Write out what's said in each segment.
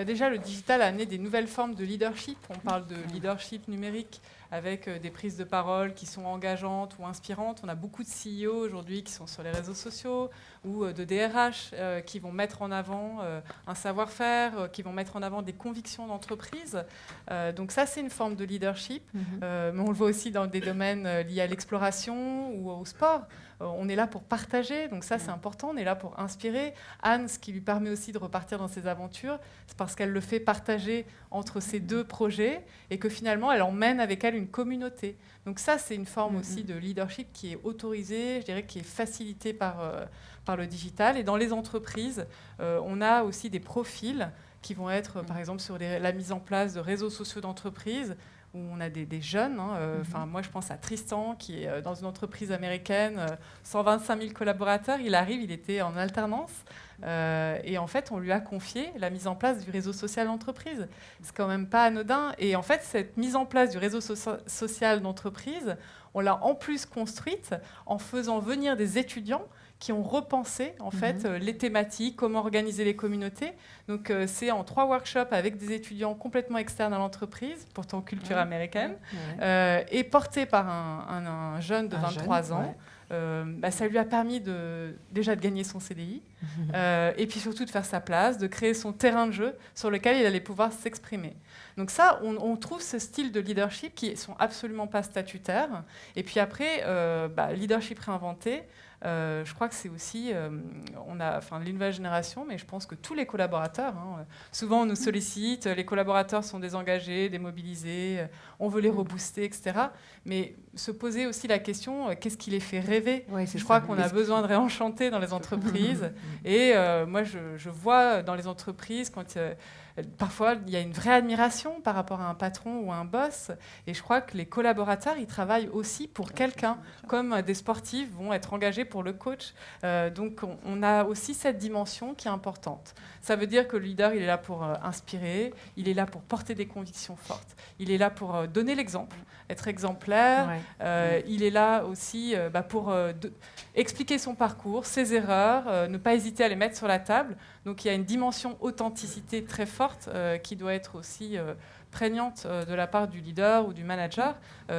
Déjà, le digital a amené des nouvelles formes de leadership. On parle de leadership numérique avec des prises de parole qui sont engageantes ou inspirantes. On a beaucoup de CEO aujourd'hui qui sont sur les réseaux sociaux ou de DRH qui vont mettre en avant un savoir-faire, qui vont mettre en avant des convictions d'entreprise. Donc ça, c'est une forme de leadership. Mais on le voit aussi dans des domaines liés à l'exploration ou au sport. On est là pour partager, donc ça c'est important, on est là pour inspirer. Anne, ce qui lui permet aussi de repartir dans ses aventures, c'est parce qu'elle le fait partager entre ces deux projets et que finalement elle emmène avec elle une communauté. Donc ça c'est une forme aussi de leadership qui est autorisée, je dirais qui est facilitée par le digital. Et dans les entreprises, on a aussi des profils qui vont être par exemple sur la mise en place de réseaux sociaux d'entreprise, où on a des jeunes. Moi, je pense à Tristan, qui est dans une entreprise américaine, 125 000 collaborateurs. Il arrive, il était en alternance. Et en fait, on lui a confié la mise en place du réseau social d'entreprise. C'est quand même pas anodin. Et en fait, cette mise en place du réseau social d'entreprise, on l'a en plus construite en faisant venir des étudiants qui ont repensé en fait les thématiques, comment organiser les communautés. Donc c'est en 3 workshops avec des étudiants complètement externes à l'entreprise, pourtant culture américaine, et porté par un jeune de 23 ans. Ça lui a permis déjà de gagner son CDI, et puis surtout de faire sa place, de créer son terrain de jeu sur lequel il allait pouvoir s'exprimer. Donc ça, on trouve ce style de leadership qui ne sont absolument pas statutaires. Et puis après, leadership réinventé, je crois que c'est aussi, les nouvelles générations, mais je pense que tous les collaborateurs, souvent on nous sollicite, les collaborateurs sont désengagés, démobilisés, on veut les rebooster, etc. Mais se poser aussi la question, qu'est-ce qui les fait rêver ? Je crois qu'on a besoin de réenchanter dans les entreprises. Et moi, je vois dans les entreprises, quand parfois il y a une vraie admiration par rapport à un patron ou à un boss. Et je crois que les collaborateurs, ils travaillent aussi pour quelqu'un, comme des sportifs vont être engagés pour le coach. Donc on a aussi cette dimension qui est importante. Ça veut dire que le leader, il est là pour inspirer, il est là pour porter des convictions fortes, il est là pour donner l'exemple, être exemplaire, il est là aussi pour expliquer son parcours, ses erreurs, ne pas hésiter à les mettre sur la table. Donc il y a une dimension authenticité très forte qui doit être aussi prégnante de la part du leader ou du manager.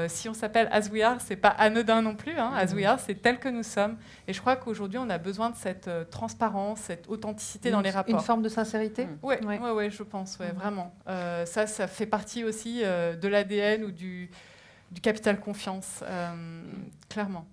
Si on s'appelle As We Are, c'est pas anodin non plus. As We Are, c'est tel que nous sommes. Et je crois qu'aujourd'hui, on a besoin de cette transparence, cette authenticité dans les rapports. Une forme de sincérité ? Oui, je pense, vraiment. Ça fait partie aussi de l'ADN ou du capital confiance, clairement.